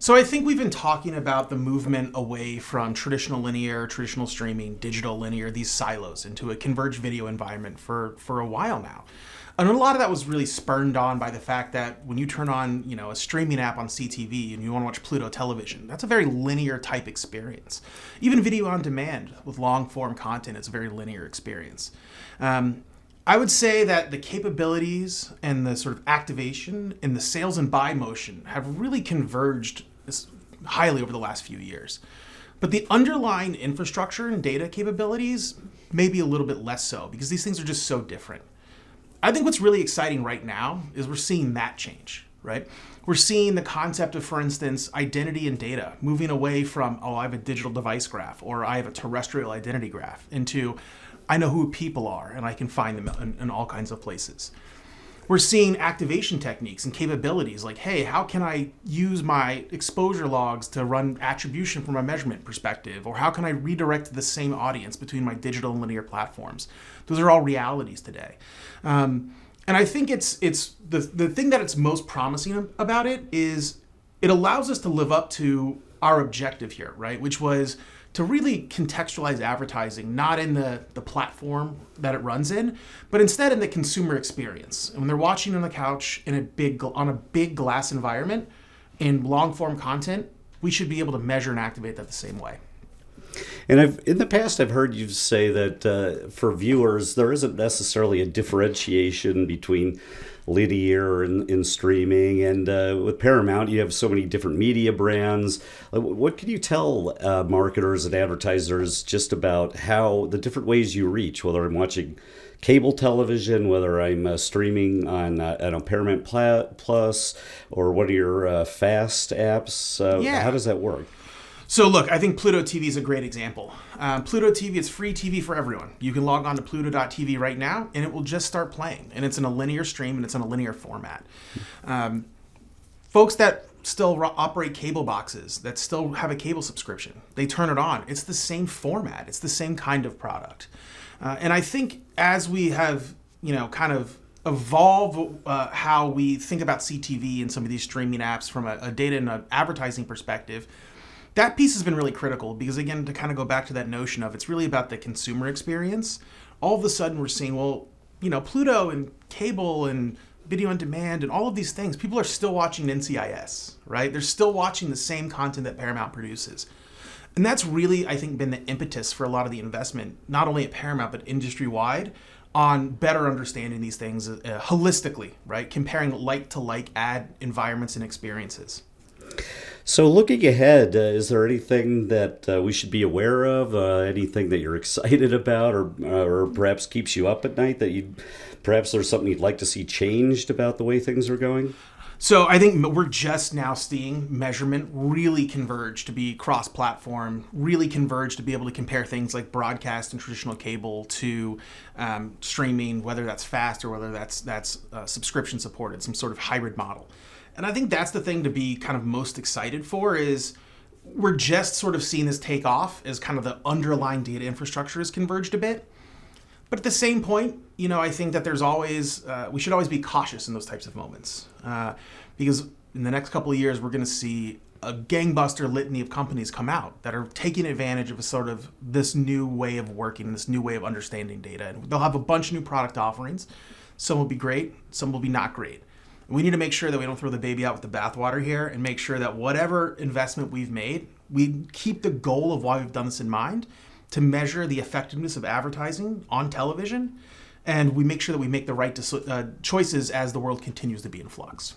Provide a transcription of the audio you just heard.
So I think we've been talking about the movement away from traditional linear, traditional streaming, digital linear, these silos into a converged video environment for a while now. And a lot of that was really spurred on by the fact that when you turn on, a streaming app on CTV and you want to watch Pluto television, that's a very linear type experience. Even video on demand with long form content is a very linear experience. I would say that the capabilities and the sort of activation and the sales and buy motion have really converged highly over the last few years. But the underlying infrastructure and data capabilities may be a little bit less so because these things are just so different. I think what's really exciting right now is we're seeing that change, right? We're seeing the concept of, for instance, identity and data moving away from, I have a digital device graph or I have a terrestrial identity graph into, I know who people are and I can find them in all kinds of places. We're seeing activation techniques and capabilities like, hey, how can I use my exposure logs to run attribution from a measurement perspective? Or how can I redirect the same audience between my digital and linear platforms? Those are all realities today. And I think it's the thing that it's most promising about it is it allows us to live up to our objective here, right? Which was to really contextualize advertising, not in the platform that it runs in, but instead in the consumer experience. And when they're watching on the couch on a big glass environment in long form content, we should be able to measure and activate that the same way. And in the past, I've heard you say that for viewers, there isn't necessarily a differentiation between linear and streaming. And with Paramount, you have so many different media brands. What can you tell marketers and advertisers just about how the different ways you reach, whether I'm watching cable television, whether I'm streaming on Paramount Plus, or what are your FAST apps? How does that work? So look, I think Pluto TV is a great example. Pluto TV is free TV for everyone. You can log on to Pluto.tv right now and it will just start playing. And it's in a linear stream and it's in a linear format. Folks that still operate cable boxes, that still have a cable subscription, they turn it on. It's the same format. It's the same kind of product. And I think as we have, kind of evolve how we think about CTV and some of these streaming apps from a data and an advertising perspective, that piece has been really critical because, again, to kind of go back to that notion of it's really about the consumer experience. All of a sudden we're seeing, Pluto and cable and video on demand and all of these things, people are still watching NCIS, right? They're still watching the same content that Paramount produces. And that's really, I think, been the impetus for a lot of the investment, not only at Paramount, but industry-wide, on better understanding these things holistically, right? Comparing like-to-like ad environments and experiences. So looking ahead, is there anything that we should be aware of, anything that you're excited about or perhaps keeps you up at night that perhaps there's something you'd like to see changed about the way things are going? So I think we're just now seeing measurement really converge to be cross-platform, really converge to be able to compare things like broadcast and traditional cable to streaming, whether that's fast or whether that's subscription supported, some sort of hybrid model. And I think that's the thing to be kind of most excited for is we're just sort of seeing this take off as kind of the underlying data infrastructure has converged a bit. But at the same point, I think that there's always, we should always be cautious in those types of moments because in the next couple of years, we're going to see a gangbuster litany of companies come out that are taking advantage of a sort of this new way of working, this new way of understanding data. And they'll have a bunch of new product offerings. Some will be great, some will be not great. We need to make sure that we don't throw the baby out with the bathwater here and make sure that whatever investment we've made, we keep the goal of why we've done this in mind to measure the effectiveness of advertising on television. And we make sure that we make the right choices as the world continues to be in flux.